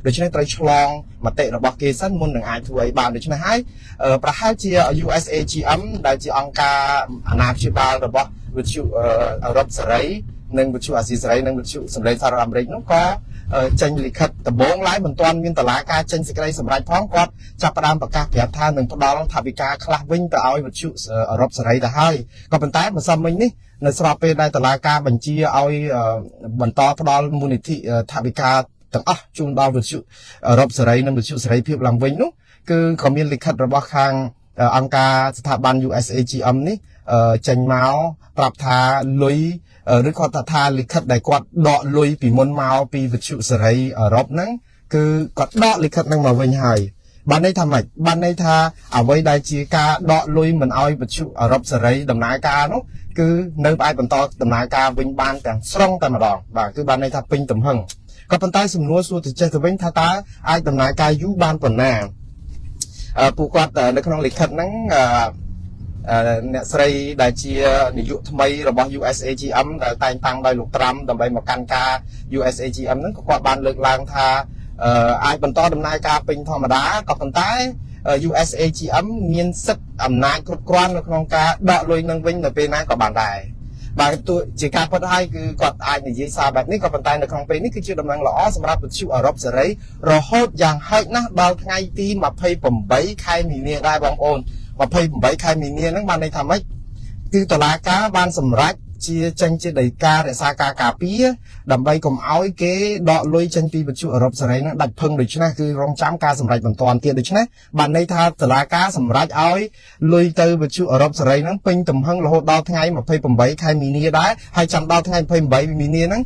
ដូច្នេះត្រូវឆ្លងមតិរបស់គេសិនមុននឹងអាចធ្វើអីបានដូច្នេះហើយប្រហែលជា USAGM ដែលជាអង្គការអាណាព្យាបាលរបស់វិទ្យុអឺរ៉ុបសេរីនិងវិទ្យុអាស៊ីសេរីនិងវិទ្យុសម្លេងសហរដ្ឋអាមេរិកនោះក៏ចេញលិខិតដំបូងឡើយមិនទាន់មានតឡាការចេញសេចក្តីសម្រេចផងគាត់ចាប់ផ្ដើមប្រកាសប្រាប់ថានឹងផ្ដល់ថវិកាខ្លះវិញទៅឲ្យវិទ្យុអឺរ៉ុបសេរីទៅហើយក៏ប៉ុន្តែម្សិលមិញនេះនៅស្របពេលដែលតឡាការបញ្ជាឲ្យបន្តផ្ដល់មូលនិធិថវិកាទាំងអស់ជូនដល់វិទ្យុអឺរ៉ុបសេរីនិងវិទ្យុសេរីភាពឡើងវិញនោះគឺក៏មានលិខិតរបស់ខាងអង្គការស្ថាប័ន USAGM នេះចេញមកប្រាប់ថាលុយឬគាត់ថាលិខិតដែលគាត់ដកលុយពីមុនមកពីវិទ្យុសេរីអឺរ៉ុបហ្នឹងគឺគាត់ដកលិខិតហ្នឹងមកវិញហើយបានន័យថាម៉េចបានន័យថាអ្វីដែលជាការដកលុយមិនឲ្យវិទ្យុអឺរ៉ុបសេរីដំណើរការនោះគឺនៅអាចបន្តដំណើរការវិញបានទាំងស្រុងតែម្ដងបាទគឺបានន័យថាពេញទំហឹងក៏ប៉ុន្តែសំណួរសួរទៅចេះទៅវិញថាតើអាចដំណើរការយូរបានប៉ុណ្ណាពួកគាត់នៅក្នុងលិខិតហ្នឹងអ្នកស្រីដែលជានាយកថ្មីរបស់ USAGM ដែលតែងតាំងដោយលោកត្រាំដើម្បីមកកាន់ការ USAGM ហ្នឹងក៏គាត់បានលើកឡើងថាអាចបន្តដំណើរការពេញធម្មតាក៏ប៉ុន្តែ USAGM មានសិទ្ធិអំណាចគ្រប់គ្រាន់នៅក្នុងការដកលុយនឹងវិញនៅពេលណាក៏បានដែរបាទទោះជាការពិតហើយគឺគាត់អាចនិយាយសារបែបនេះក៏ប៉ុន្តែនៅក្នុងពេលនេះគឺជាដំណឹងល្អសម្រាប់វិទ្យុអឺរ៉ុបសេរីរហូតយ៉ាងហោចណាស់ដល់ថ្ងៃទី28ខែមីនាដែរបងប្អូន28ខែមីនាហ្នឹងបានន័យថាម៉េចគឺតុលាការបានសម្រេចជាចេញជាដីការរក្សាការការពារដើម្បីកុំឲ្យគេដកលុយចេញពីវិទ្យុអឺរ៉ុបសេរីហ្នឹងដាច់ភឹងដូច្នេះគឺរងចាំការសម្រេចបន្តទៀតដូច្នេះបានន័យថាតុលាការសម្រេចឲ្យលុយទៅវិទ្យុអឺរ៉ុបសេរីហ្នឹងពេញទំហឹងរហូតដល់ថ្ងៃ28ខែមីនាដែរហើយចាំដល់ថ្ងៃ28មីនាហ្នឹង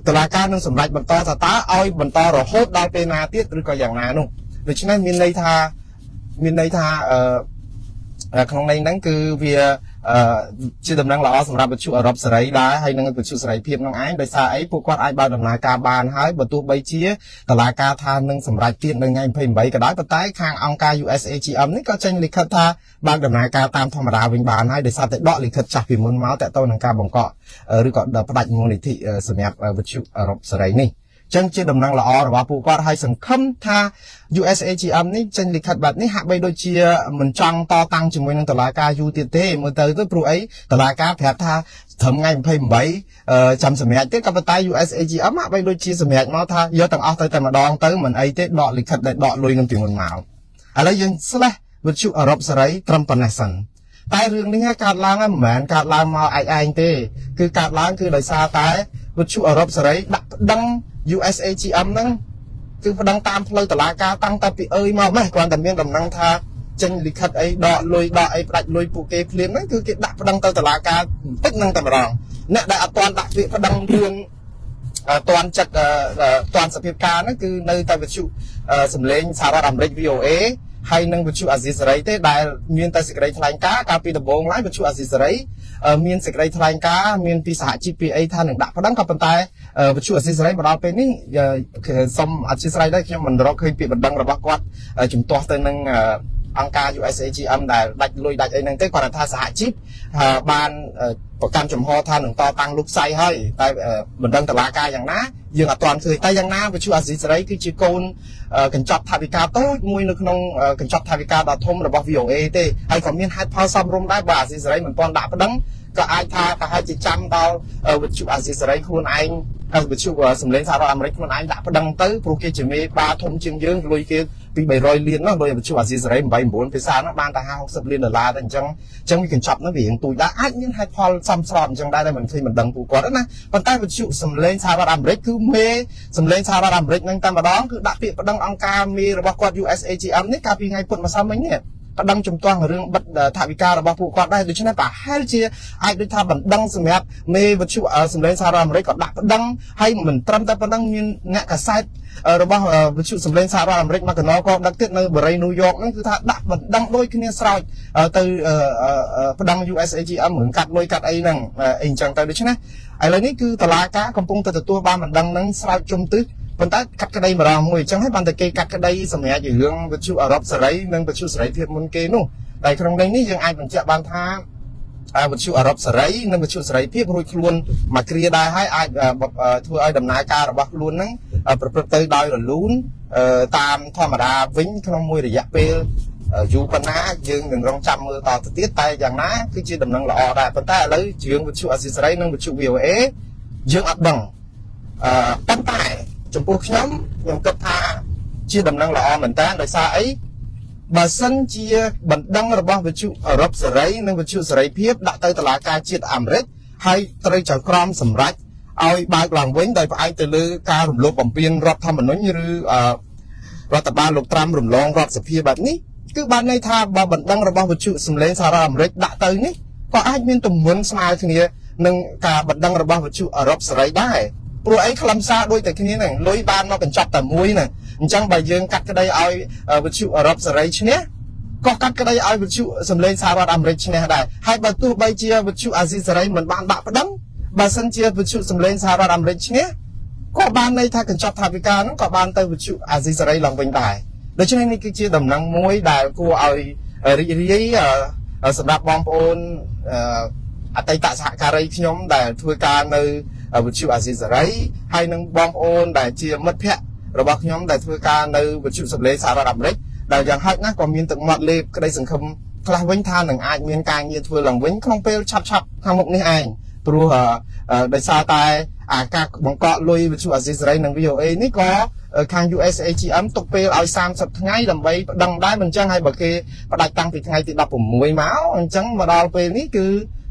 តុលាការនឹងសម្រេចបន្តថាតើឲ្យបន្តរហូតដល់ពេលណាទៀតឬក៏យ៉ាងណានោះដូច្នេះមានន័យថាក្នុងន័យហ្នឹងគឺវាជាដំណឹងល្អសម្រាប់វិទ្យុអឺរ៉ុបសេរីដែរហើយនឹងវិទ្យុសេរីភាពនឹងឯងដោយសារអីពួកគាត់អាចបើកដំណើរការបានហើយបើទោះបីជាតឡាការថានឹងសម្រេចទៀតនៅថ្ងៃ28ក៏ដោយប៉ុន្តែខាងអង្គការ USAGM នេះក៏ចេញលិខិតថាបើកដំណើរការតាមធម្មតាវិញបានហើយដោយសារតែដកលិខិតចាស់ពីមុនមកតទៅនឹងការបង្កក់ឬក៏ផ្ដាច់មូលនិធិសម្រាប់វិទ្យុអឺរ៉ុបសេរីនេះចឹងជាដំណឹងល្អរបស់ពួកគាត់ហើយសង្ឃឹមថា USAGM នេះចេញលិខិតបែបនេះហាក់បីដូចជាមិនចង់តតាំងជាមួយនឹងតុលាការយូរទៀតទេមើលទៅព្រោះអីតុលាការប្រាប់ថាត្រឹមថ្ងៃ28ចាំសម្រាប់ទៀតក៏ប៉ុន្តែ USAGM ហាក់បីដូចជាសម្រាប់មកថាយកទាំងអស់ទៅតែម្ដងទៅមិនអីទេដកលិខិតដែលដកលុយនឹងពីមុនមកឥឡូវយើងស្លេះវិទ្យុអឺរ៉ុបសេរីត្រឹមប៉ុណ្ណេះសិនតែរឿងនេះកើតឡើងមិនមែនកើតឡើងមកឯងទេគឺកើតឡើងគឺដោយសារតែវិទ្យុអឺរ៉ុបសេរីដាក់ប្តឹងUSAGM ហ្នឹងគឺប្តឹងតាមផ្លូវតុលាការតាំងតែពីអើយមកម៉េះគ្រាន់តែមានដំណឹងថាចេញលិខិតអីដកលុយដកអីផ្ដាច់លុយពួកគេភ្លាមហ្នឹងគឺគេដាក់ប្តឹងទៅតុលាការបន្តិចហ្នឹងតែម្ដងអ្នកដែលអត់ទាន់ដាក់ពាក្យប្តឹងរឿងទាន់ចិត្តទាន់សភាពការហ្នឹងគឺនៅតែវិទ្យុសម្លេងសហរដ្ឋអាមេរិក VOA ហើយនឹងវិទ្យុអាស៊ីសេរីទេដែលមានតែសេចក្តីថ្លែងការណ៍កាលពីដំបូងឡើយវិទ្យុអាស៊ីសេរីមានសេចក្តីថ្លែងការណ៍មានពីសហជីព PA ថានឹងដាក់ប្តឹងក៏ប៉ុន្តែវិទ្យុអាស៊ីសេរីមកដល់ពេលនេះសូមអធិស្ឋានដែរខ្ញុំមិនរកឃើញពាក្យបណ្ដឹងរបស់គាត់ជំទាស់ទៅនឹងអង្គការ USAGM ដែលដាច់លុយដាច់អីហ្នឹងទេគាត់ថាសហជីពបានប្រកាន់ចំហថានឹងតតាំងលោកផ្សាយហើយតែបណ្ដឹងតុលាការយ៉ាងណាយើងអត់ទាន់ឃើញតែយ៉ាងណាវិទ្យុអាស៊ីសេរីគឺជាកូនកញ្ចប់ថវិកាតូចមួយនៅក្នុងកញ្ចប់ថវិកាដ៏ធំរបស់ VOA ទេហើយក៏មានហេតុផលសមរម្យដែរបើអាស៊ីសេរីមិនទាន់ដាក់ប្តឹងក៏អាចថាប្រហែលជាចាំដល់វិទ្យុអាស៊ីសេរីខ្លួនឯងវិទ្យុសម្លេងសហរដ្ឋអាមេរិកខ្លួនឯងដាក់ប្តឹងទៅព្រោះគេជាមេបាធំជាងយើងលុយគេពី300លាននោះដោយវិទ្យុអាស៊ីសេរី89ភាសានោះបានតែ50-60លានដុល្លារទៅអញ្ចឹងវាកញ្ចប់នោះវារៀងទូចដែរអាចមានហេតុផលសមស្របអញ្ចឹងដែរតែមិនឃើញមិនដឹងពួកគាត់ណាប៉ុន្តែវិទ្យុសម្លេងសហរដ្ឋអាមេរិកគឺមេសម្លេងសហរដ្ឋអាមេរិកនឹងតែម្ដងគឺដាក់ពាក្យប្តឹងអង្គការមេរបស់គាត់ USAGM នេះកាលពីថ្ងៃពុធម្សិលមិញនេះប្តឹងជំទាស់រឿងបិទថវិការបស់ពួកគាត់ដែរដូច្នេះប្រហែលជាអាចដូចថាបណ្ដឹងសម្រាប់មេវិទ្យុសម្លេងសហរដ្ឋអាមេរិកក៏ដាក់ប្តឹងហើយមិនត្រឹមតែប៉ុណ្ណឹងមានអ្នកកាសែតរបស់វិទ្យុសម្លេងសហរដ្ឋអាមេរិកមកកណោក៏ដឹកទៀតនៅបរិយាញូវយ៉កហ្នឹងគឺថាដាក់បណ្ដឹងដូចគ្នាស្រោចទៅប្តឹង USAGM រឿងកាត់លុយកាត់អីហ្នឹងអីអញ្ចឹងទៅដូច្នេះឥឡូវនេះគឺតុលាការកំពុងតែទទួលបានបណ្ដឹងហ្នឹងស្រោចជុំទិសប៉ុន្តែកាត់ក្តីម្ដងមួយអញ្ចឹងហើយបានតែគេកាត់ក្តីសម្រាប់រឿងវិទ្យុអឺរ៉ុបសេរីនិងវិទ្យុសេរីភាពមុនគេនោះតែក្នុងនេះយើងអាចបញ្ជាក់បានថា វិទ្យុអឺរ៉ុបសេរីនិងវិទ្យុសេរីភាពរួចខ្លួនមកគ្រាដែរហើយអាចធ្វើឲ្យដំណើរការរបស់ខ្លួនហ្នឹងប្រព្រឹត្តទៅដោយរលូនតាមធម្មតាវិញក្នុងមួយរយៈពេលយូរប៉ុណ្ណាយើងនឹងរងចាំមើលតទៅទៀតតែយ៉ាងណាគឺជាដំណឹងល្អដែរប៉ុន្តែឥឡូវជឿងវិទ្យុអស៊ីសេរីនិងវិទ្យុ VOA យើងអត់ដឹងប៉ុន្តែចំពោះខ្ញុំគិតថាជាដំណឹងល្អមែនតើដោយសារអីបើសិនជាបណ្ដឹងរបស់វិទ្យុអឺរ៉ុបសេរីនិងវិទ្យុសេរីភាពដាក់ទៅតុលាការជាតិអាមេរិកហើយត្រូវចៅក្រមសម្រេចឲ្យបើកឡើងវិញដោយផ្អែកទៅលើការរំលោភបំពានរដ្ឋធម្មនុញ្ញឬរដ្ឋបាលលោកត្រាំរំលងរដ្ឋសភាបែបនេះគឺបានន័យថាបើបណ្ដឹងរបស់វិទ្យុសម្លេងសហរដ្ឋអាមេរិកដាក់ទៅនេះក៏អាចមានទម្ងន់ស្មើគ្នានឹងការបណ្ដឹងរបស់វិទ្យុអឺរ៉ុបសេរីដែរព្រោះអីខ្លឹមសារដូចតែគ្នាហ្នឹងលុយបានមកកញ្ចប់តែមួយហ្នឹងអញ្ចឹងបើយើងកាត់ក្តីឲ្យវិទ្យុអឺរ៉ុបសេរីឈ្នះក៏កាត់ក្តីឲ្យវិទ្យុសម្លេងសហរដ្ឋអាមេរិកឈ្នះដែរហើយបើទោះបីជាវិទ្យុអាស៊ីសេរីមិនបានដាក់ប្តឹងបើសិនជាវិទ្យុសម្លេងសហរដ្ឋអាមេរិកឈ្នះក៏បានន័យថាកញ្ចប់ថវិកាហ្នឹងក៏បានទៅវិទ្យុអាស៊ីសេរីឡើងវិញដែរដូច្នេះនេះគឺជាដំណឹងមួយដែលគួរឲ្យរីករាយសម្រាប់បងប្អូនអតីតសហការីខ្ញុំដែលធ្វើការនៅវិទ្យុអាស៊ីសេរីហើយនឹងបងប្អូនដែលជាមិត្តភ័ក្តិរបស់ខ្ញុំដែលធ្វើការនៅវិទ្យុសម្លេងសហរដ្ឋអាមេរិកដែលយ៉ាងហោចណាស់ក៏មានទឹកមាត់លេបក្តីសង្ឃឹមខ្លះវិញថានឹងអាចមានការងារធ្វើឡើងវិញក្នុងពេលឆាប់ខាងមុខនេះឯងព្រោះដោយសារតែការបង្កក់លុយវិទ្យុអាស៊ីសេរីនិង VOA នេះក៏ខាង USAGM ទុកពេលឲ្យ30ថ្ងៃដើម្បីប្តឹងដែរមិនចឹងហើយបើគេផ្ដាច់តាំងពីថ្ងៃទី16មកអញ្ចឹងមកដល់ពេលនេះគឺ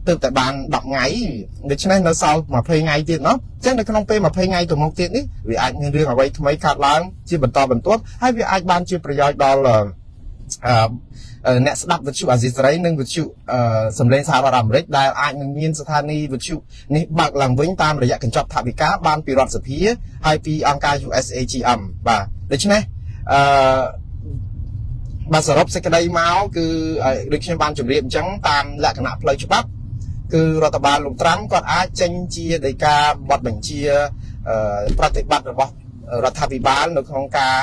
ទើបតែបាន10ថ្ងៃដូច្នេះនៅសល់20ថ្ងៃទៀតเนาะអញ្ចឹងនៅក្នុងពេល20ថ្ងៃទៅមុខទៀតនេះវាអាចមានរឿងអ្វីថ្មីកើតឡើងជាបន្តបន្ទាប់ហើយវាអាចបានជាប្រយោជន៍ដល់អ្នកស្ដាប់វិទ្យុអាស៊ីសេរីនិងវិទ្យុសម្លេងសហរដ្ឋអាមេរិកដែលអាចនឹងមានស្ថានីយ៍វិទ្យុនេះបើកឡើងវិញតាមរយៈកញ្ចប់ថវិកាបានពីរដ្ឋសភាហើយពីអង្គការ USAGM បាទដូច្នេះបាទសរុបសេចក្តីមកគឺដូចខ្ញុំបានជម្រាបអញ្ចឹងតាមលក្ខណៈផ្លូវច្បាប់គឺរដ្ឋបាលលោកត្រាំគាត់អាចចេញជាដីកាបទបញ្ជាប្រតិបត្តិរបស់រដ្ឋាភិបាលនៅក្នុងការ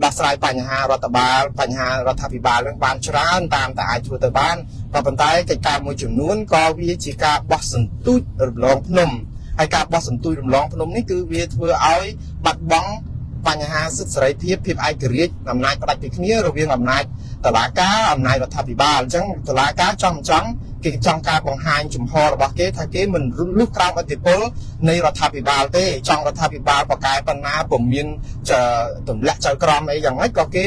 ដោះស្រាយបញ្ហារដ្ឋបាលបញ្ហារដ្ឋាភិបាលនឹងបានច្រើនតាមតែអាចធ្វើទៅបានក៏ប៉ុន្តែកិច្ចការមួយចំនួនក៏វាជាការបោះសន្ទូចរំលងភ្នំហើយការបោះសន្ទូចរំលងភ្នំនេះគឺវាធ្វើឲ្យបាត់បង់បញ្ហាសិទ្ធិសេរីភាពភាពឯករាជ្យអំណាចផ្ដាច់ពីគ្នារវាងអំណាចតុលាការអំណាចរដ្ឋាភិបាលអញ្ចឹងតុលាការចង់គេចង់ការបង្ហាញជំហររបស់គេថាគេមិនលុះក្រោមឥទ្ធិពលនៃរដ្ឋាភិបាលទេចង់រដ្ឋាភិបាលបកកែបណ្ណាពុំមានទម្លាក់ចៅក្រមអីយ៉ាងម៉េចក៏គេ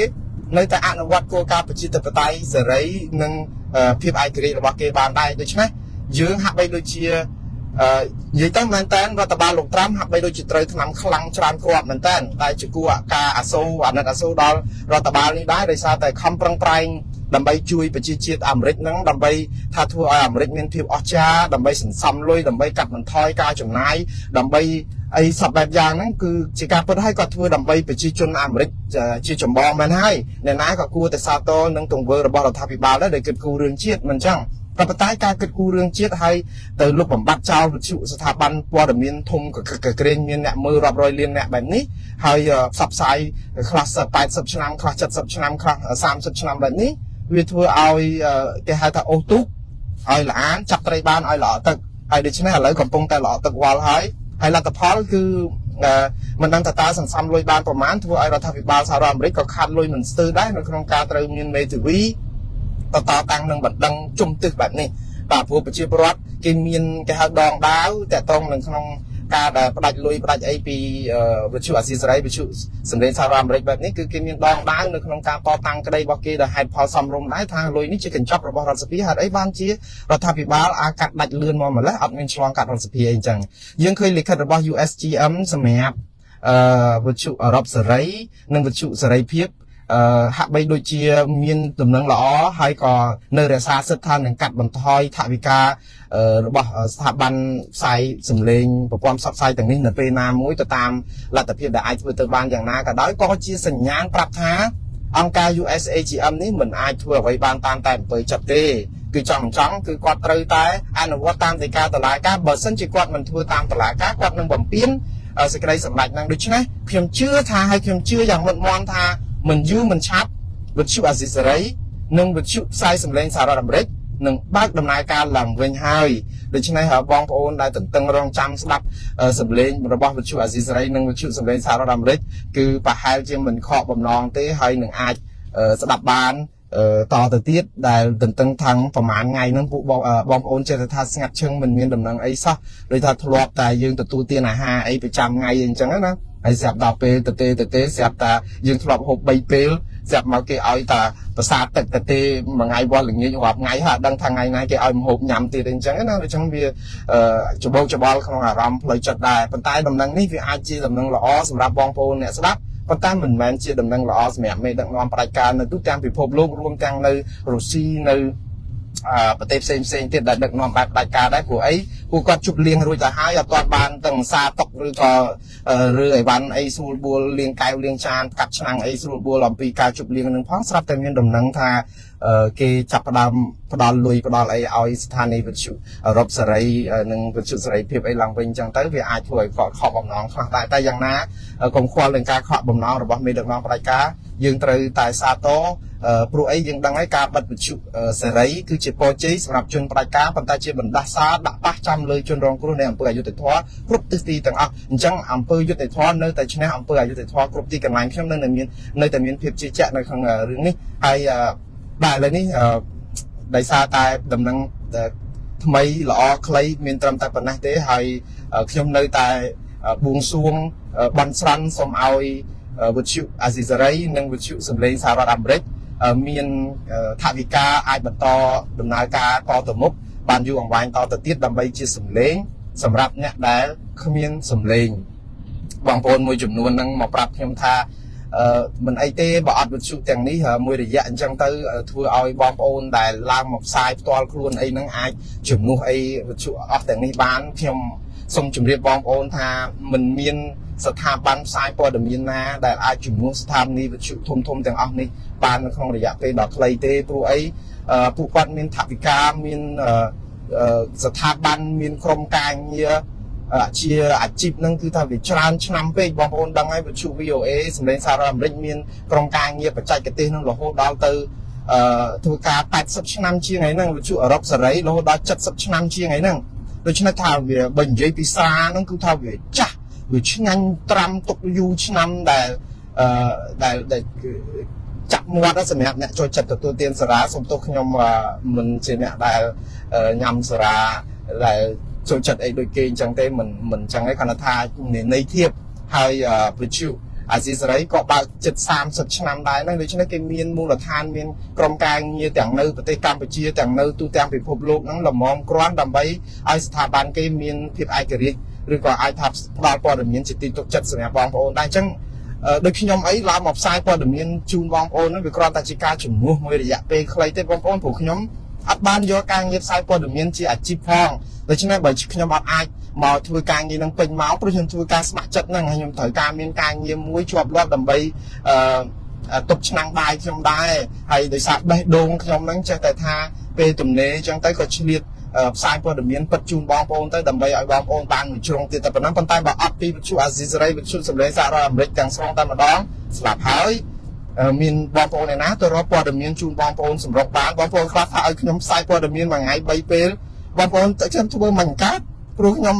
នៅតែអនុវត្តគោលការណ៍ប្រជាធិបតេយ្យសេរីនិងភាពឯករាជ្យរបស់គេបានដែរដូច្នេះយើងហាក់បីដូចជានិយាយទៅមែនតើរដ្ឋបាលលោកត្រាំហាក់បីដូចជាត្រូវឆ្នាំខ្លាំងច្រើនគ្រាប់មែនតើតែជាគួរការអាសូរអាណិតអាសូរដល់រដ្ឋបាលនេះដែរដោយសារតែខំប្រឹងប្រែងដើម្បីជួយប្រជាជាតិអាមេរិកហ្នឹងដើម្បីថាធ្វើឲ្យអាមេរិកមានភាពអស្ចារ្យដើម្បីសន្សំលុយដើម្បីកាត់បន្ថយការចំណាយដើម្បីអីសពបែបយ៉ាងហ្នឹងគឺជាការពិតហើយក៏ធ្វើដើម្បីប្រជាជនអាមេរិកជាចម្បងមែនហើយអ្នកណាក៏គួរតែសាទរនឹងទង្វើរបស់រដ្ឋាភិបាលដែរដែលគិតគូររឿងជាតិមិនចឹងក៏ប៉ុន្តែការគិតគូររឿងជាតិហើយទៅលុបបំបាត់ចោលវិទ្យុស្ថាប័នព័ត៌មានធំក្រែងមានអ្នកមើលរាប់រយលានអ្នកបែបនេះហើយផ្សព្វផ្សាយខ្លះ80ឆ្នាំខ្លះ70ឆ្នាំខ្លះ30ឆ្នាំបែបនេះវាធ្វើឲ្យគេហៅថាអូសទូកឲ្យល្អានចាប់ត្រីបានឲ្យល្អទឹកហើយដូច្នេះឥឡូវកំពុងតែល្អទឹកវល់ហើយលទ្ធផលគឺមិនដឹងតើសន្សំលុយបានប្រមាណធ្វើឲ្យរដ្ឋាភិបាលសហរដ្ឋអាមេរិកក៏ខាត់លុយមិនស្ទើរដែរនៅក្នុងការត្រូវមានមេធាវីតតាំងនឹងបណ្ដឹងជុំទិសបែបនេះបាទព្រោះប្រជាពលរដ្ឋគេមានគេហៅដងដាវតែតងនឹងក្នុងការដែលផ្ដាច់លុយផ្ដាច់អីពីវិទ្យុអាស៊ីសេរីវិទ្យុសម្លេងសហរដ្ឋអាមេរិកបែបនេះគឺគេមានដងដាវនៅក្នុងការតតាំងក្តីរបស់គេដែលហេតុផលសំរុំដែរថាលុយនេះជាកញ្ចប់របស់រដ្ឋសភាហេតុអីបានជារដ្ឋាភិបាលអាចកាត់ដាច់លឿនមកម្លេះអត់មានឆ្លងកាត់រដ្ឋសភាអីចឹងយើងឃើញលិខិតរបស់ USGM សម្រាប់វិទ្យុអឺរ៉ុបសេរីនិងវិទ្យុសេរីភាពហាក់បីដូចជាមានដំណឹងល្អហើយក៏នៅរក្សាសិទ្ធិថានឹងកាត់បន្ថយថវិការបស់ស្ថាប័នផ្សាយសម្លេងប្រព័ន្ធផ្សព្វផ្សាយទាំងនេះនៅពេលណាមួយទៅតាមលទ្ធភាពដែលអាចធ្វើទៅបានយ៉ាងណាក៏ដោយក៏ជាសញ្ញាណប្រាប់ថាអង្គការ USAGM នេះមិនអាចធ្វើអ្វីបានតាមតែអំពើចិត្តទេគឺចង់គឺគាត់ត្រូវតែអនុវត្តតាមដីកាតុលាការបើសិនជាគាត់មិនធ្វើតាមតុលាការគាត់នឹងបំពេញសេចក្តីសម្រេចហ្នឹងដូច្នេះខ្ញុំជឿថាហើយខ្ញុំជឿយ៉ាងមុតមាំថាមិនយូរមិនឆាប់វិទ្យុអាស៊ីសេរីនិងវិទ្យុផ្សាយសម្លេងសហរដ្ឋអាមេរិក នឹងបើកដំណើរការឡើងវិញហើយដូច្នេះបងប្អូនដែលតន្ទឹងរង់ចាំស្ដាប់សម្លេងរបស់វិទ្យុអាស៊ីសេរីនិងវិទ្យុសម្លេងសហរដ្ឋអាមេរិកគឺប្រហែលជាមិនខកបំណងទេហើយនឹងអាចស្ដាប់បានតទៅទៀតដែលតន្ទឹងថាំងប្រហែលថ្ងៃហ្នឹងពួកបងប្អូនចេះតែថាស្ងាត់ឈឹងមិនមានដំណឹងអីសោះដូចថាធ្លាប់តែយើងទទួលទានអាហារអីប្រចាំថ្ងៃអញ្ចឹងណាហើយស្រាប់ដល់ពេលទៅស្រាប់តែយើងធ្លាប់ហូប3ពេលស្រាប់មកគេឲ្យតែប្រសាទទឹកទៅមួយថ្ងៃវល់ល្ងាចរាប់ថ្ងៃហើយអត់ដឹងថាថ្ងៃណាគេឲ្យមហូបញ៉ាំទៀតអញ្ចឹងណាអញ្ចឹងវាច្បោកច្បល់ក្នុងអារម្មណ៍ផ្លូវចិត្តដែរប៉ុន្តែដំណឹងនេះវាអាចជាដំណឹងល្អសម្រាប់បងប្អូនអ្នកស្ដាប់ប៉ុន្តែមិនមែនជាដំណឹងល្អសម្រាប់មេដឹកនាំផ្ដាច់ការនៅទូទាំងពិភពលោករួមទាំងនៅរុស្ស៊ីនៅប្រទេសផ្សេងទៀតដែលដឹកនាំបែបផ្ដាច់ការដែរព្រោះអីពួកគាត់ជប់លៀងរួចទៅហើយអត់ទាន់បានទាំងសារតុកឬក៏ឬអីវ៉ាន់អីស្រួលបួលលៀងកែវលៀងចានកាត់ឆ្នាំងអីស្រួលបួលអំពីការជប់លៀងនឹងផងស្រាប់តែមានដំណឹងថាគេចាប់ផ្ដើមផ្ដល់លុយផ្ដល់អីឲ្យស្ថានីយ៍វិទ្យុអឺរ៉ុបសេរីនិងវិទ្យុសេរីភាពអីឡើងវិញអញ្ចឹងទៅវាអាចធ្វើឲ្យគាត់ខកបំណងខ្លះដែរតែយ៉ាងណាកុំខ្វល់នឹងការខកបំណងរបស់មេដឹកនាំផ្ដាច់ការយើងត្រូវតែសាទរព្រោះអីយើងដឹងហើយការបិទវិទ្យុសេរីគឺជាពរជ័យសម្រាប់ជនផ្ដាច់ការប៉ុន្តែជាបណ្ដាសាដាក់ប៉ះចាំលើជនរងគ្រោះនៃអំពើអយុត្តិធម៌គ្រប់ទិសទីទាំងអស់អញ្ចឹងអំពើយុត្តិធម៌នៅតែឈ្នះអំពើអយុត្តិធម៌គ្រប់ទីកន្លែងខ្ញុំនៅតែមានភាពជឿជាក់នៅក្នុងរឿងនេះហើយបាទឥឡូវនេះដោយសារតែដំណឹងថ្មីល្អខ្លីមានត្រឹមតែប៉ុណ្ណេះទេហើយខ្ញុំនៅតែបួងសួងបន់ស្រន់សូមឲ្យវិទ្យុអាស៊ីសេរីនិងវិទ្យុសម្លេងសហរដ្ឋអាមេរិកមានថវិកាអាចបន្តដំណើរការតទៅមុខបានយូរអង្វែងតទៅទៀតដើម្បីជាសម្លេងសម្រាប់អ្នកដែលគ្មានសម្លេងបងប្អូនមួយចំនួនហ្នឹងមកប្រាប់ខ្ញុំថាមិនអីទេបើអត់វិទ្យុទាំងនេះមួយរយៈអញ្ចឹងទៅធ្វើឲ្យបងប្អូនដែលឡើងមកផ្សាយផ្ទាល់ខ្លួនអីហ្នឹងអាចជំនួសអីវិទ្យុអស់ទាំងនេះបានខ្ញុំសូមជម្រាបបងប្អូនថាមិនមានស្ថាប័នផ្សាយព័ត៌មានណាដែលអាចជំនួសស្ថានីយ៍វិទ្យុធំទាំងអស់នេះបាននៅក្នុងរយៈពេលដ៏ខ្លីទេព្រោះអីពួកគាត់មានថវិកាមានស្ថាប័នមានក្រុមការងារជាអាជីពហ្នឹងគឺថាវាច្រើនឆ្នាំពេកបងប្អូនដឹងហើយវិទ្យុ VOA សម្លេងសហរដ្ឋអាមេរិកមានក្រុមការងារបច្ចេកទេសហ្នឹងរហូតដល់ទៅធ្វើការ80ឆ្នាំជាងហ្នឹងវិទ្យុអឺរ៉ុបសេរីរហូតដល់70ឆ្នាំជាងហ្នឹងដូច្នេះថាវាបើនិយាយពីសារហ្នឹងគឺថាវាចាស់វាឆ្ងាញ់ត្រាំទុកយូរឆ្នាំដែលចាប់មាត់សម្រាប់អ្នកចូលចិត្តទទួលទានសារ៉ាសូមទោសខ្ញុំមិនជាអ្នកដែលញ៉ាំសារ៉ាដែលចូលចិត្តអីដូចគេអញ្ចឹងទេមិនអញ្ចឹងទេគាត់ថាន័យធៀបហើយវិទ្យុអាស៊ីសេរីក៏បើកជិត30ឆ្នាំដែរហ្នឹងដូច្នេះគេមានមូលដ្ឋានមានក្រុមការងារទាំងនៅប្រទេសកម្ពុជាទាំងនៅទូទាំងពិភពលោកហ្នឹងល្មមគ្រាន់ដើម្បីឲ្យស្ថាប័នគេមានភាពឯករាជ្យឬក៏អាចថាផ្ដល់ព័ត៌មានជាទីទុកចិត្តសម្រាប់បងប្អូនដែរអញ្ចឹងដូចខ្ញុំអីឡើងមកផ្សាយព័ត៌មានជូនបងប្អូនហ្នឹងវាគ្រាន់តែជាការជំនួសមួយរយៈពេលខ្លីទេបងប្អូនព្រោះខ្ញុំអត់បានយកការងារផ្សាយព័ត៌មានជាអាជីពផងដូច្នេះបើខ្ញុំអត់អាចមកធ្វើការងារនឹងពេញមកព្រោះខ្ញុំធ្វើការស្ម័គ្រចិត្តហ្នឹងហើយខ្ញុំត្រូវការមានការងារមួយជាប់លាប់ដើម្បីទប់ឆ្នាំងបាយខ្ញុំដែរហើយដោយសារបេះដូងខ្ញុំហ្នឹងចេះតែថាពេលទំនេរអញ្ចឹងទៅក៏ឆ្លៀតផ្សាយព័ត៌មានពិតជូនបងប្អូនទៅដើម្បីឲ្យបងប្អូនបានមួយជ្រុងទៀតតែប៉ុណ្ណឹងប៉ុន្តែបើអត់ពីវិទ្យុអាស៊ីសេរីវិទ្យុសម្លេងសហរដ្ឋអាមេរិកទាំងស្រុងតែម្ដងស្លាប់ហើយមានបងប្អូនឯណាទៅរកព័ត៌មានជូនបងប្អូនសម្រុកបានបងប្អូនខ្លះថាឲ្យខ្ញុំផ្សាយព័ត៌មានមួយថ្ងៃ3ពេលបងប្អូនទៅខ្ញុំធ្វើមិនកើតព្រោះខ្ញុំ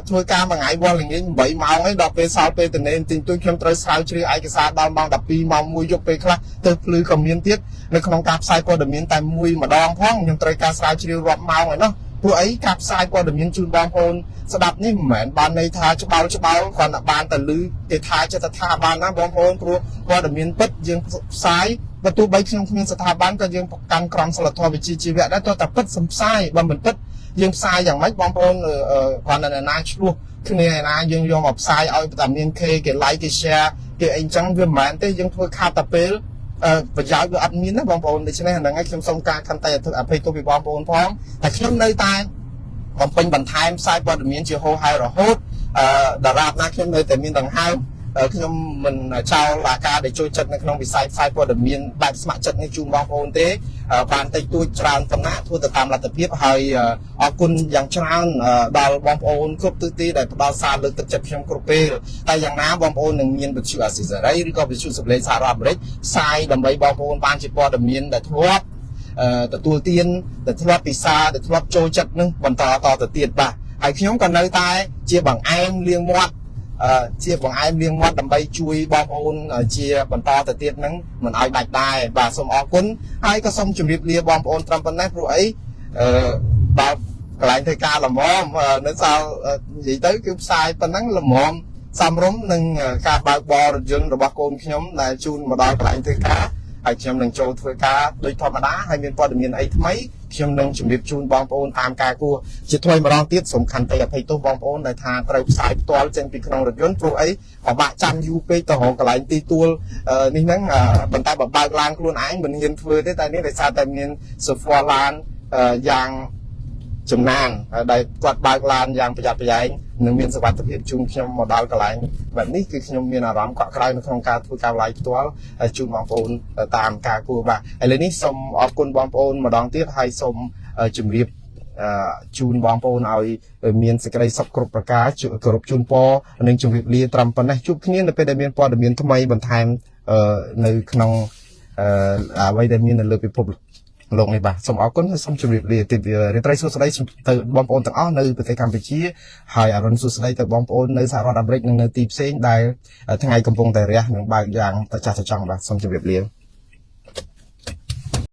ធ្វើការមួយថ្ងៃវល់ល្ងាច8ម៉ោងហើយដល់ពេលសល់ពេលទៅនេនទិញទួយខ្ញុំត្រូវស្រាវជ្រាវឯកសារដល់ម៉ោង12ម៉ោង1យប់ពេលខ្លះទៅភ្លឺក៏មានទៀតនៅក្នុងការផ្សាយព័ត៌មានតែមួយម្ដងផងខ្ញុំត្រូវការស្រាវជ្រាវរាប់ម៉ោងហើយនោះព្រោះអីការផ្សាយព័ត៌មានជូនបងប្អូនស្ដាប់នេះមិនមែនបានន័យថាច្បាល់គ្រាន់តែបានតែឮគេថាចិត្តថាបានណាបងប្អូនព្រោះព័ត៌មានពិតយើងផ្សាយបើទោះបីខ្ញុំគ្មានស្ថាប័នក៏យើងប្រកាន់ក្រមសីលធម៌វិជ្ជាជីវៈដែរទោះតែពិតសំផ្សាយបើមិនពិតយើងផ្សាយយ៉ាងម៉េចបងប្អូនគ្រាន់តែណាឆ្លោះគ្នាឯណាយើងយកមកផ្សាយឲ្យតែមានគេ like គេ share គេអីចឹងវាមិនមែនទេយើងធ្វើខាតតែពេលប្រយោជន៍វាអត់មានណាបងប្អូនដូច្នេះហ្នឹងហើយខ្ញុំសូមការខន្តីអភ័យទោសពីបងប្អូនផងតែខ្ញុំនៅតែបំពេញបន្ថែមផ្សាយព័ត៌មានជាហោហែរហូតតារាបណាខ្ញុំនៅតែមានដង្ហើមខ្ញុំមិនចោលអាការដែលចូលចិត្តនៅក្នុងវិស័យផ្សាយព័ត៌មានបែបស្ម័គ្រចិត្តនេះជូនបងប្អូនទេបានតិចតួចច្រើនតំណាក់ធ្វើទៅតាមលទ្ធភាពហើយអរគុណយ៉ាងច្រើនដល់បងប្អូនគ្រប់ទិសទីដែលផ្ដល់សារលើកទឹកចិត្តខ្ញុំគ្រប់ពេលតែយ៉ាងណាបងប្អូននឹងមានវិទ្យុអាស៊ីសេរីឬក៏វិទ្យុសម្លេងសហរដ្ឋអាមេរិកផ្សាយដើម្បីបងប្អូនបានជាព័ត៌មានដែលធ្លាប់ ទទួលទានទៅធ្លាប់ពិសាទៅធ្លាប់ចូលចិត្តនឹងបន្តតទៅទៀតបាទហើយខ្ញុំក៏នៅតែជាបង្អែមលៀងមាត់ជាបង្អែមលៀងមាត់ដើម្បីជួយបងប្អូនជាបន្តទៅទៀតនឹងមិនឲ្យដាច់ដែរបាទសូមអរគុណហើយក៏សូមជម្រាបលាបងប្អូនត្រឹមប៉ុណ្ណេះព្រោះអីបើកន្លែងធ្វើការល្មមនៅសល់និយាយទៅគឺផ្សាយប៉ុណ្ណឹងល្មមសំរុំនឹងការបើកបររថយន្តរបស់កូនខ្ញុំដែលជូនមកដល់កន្លែងធ្វើការហើយខ្ញុំនឹងចូលធ្វើការដូចធម្មតាហើយមានព័ត៌មានអីថ្មីខ្ញុំនឹងជម្រាបជូនបងប្អូនតាមការគួរជាថ្មីម្ដងទៀតសំខាន់តែអភ័យទោសបងប្អូនដែលថាត្រូវផ្សាយផ្ទាល់ចេញពីក្នុងរថយន្តព្រោះអីពិបាកចាំយូរពេកទៅរកកន្លែងទីទួលនេះហ្នឹងប៉ុន្តែបើបើកឡានខ្លួនឯងមិនហ៊ានធ្វើទេតែនេះដោយសារតែមានសូហ្វ័រឡានយ៉ាងចំណានដែលគាត់បើកឡានយ៉ាងប្រយ័ត្នប្រយែងនិងមានសុវត្ថិភាពជូនខ្ញុំមកដល់កន្លែងបែបនេះគឺខ្ញុំមានអារម្មណ៍កក់ក្ដៅនៅក្នុងការធ្វើការឡាយផ្ទាល់ជូនបងប្អូនតាមការគួរបាទឥឡូវនេះសូមអរគុណបងប្អូនម្ដងទៀតហើយសូមជម្រាបជូនបងប្អូនឲ្យមានសេចក្តីសុខគ្រប់ប្រការគោរពជូនពរនិងជម្រាបលាត្រឹមប៉ុណ្ណេះជួបគ្នានៅពេលដែលមានព័ត៌មានថ្មីបន្ថែមនៅក្នុងអ្វីដែលមាននៅលើពិភពលោកនេះបាទសូមអរគុណហើយសូមជម្រាបលាទីរាត្រីសួស្តីទៅបងប្អូនទាំងអស់នៅប្រទេសកម្ពុជាហើយអរុនសួស្តីទៅបងប្អូននៅសហរដ្ឋអាមេរិកនិងនៅទីផ្សេងដែលថ្ងៃកំពុងតែរះនឹងបើកយ៉ាងតែចាស់តែចង់បាទសូមជម្រាបលា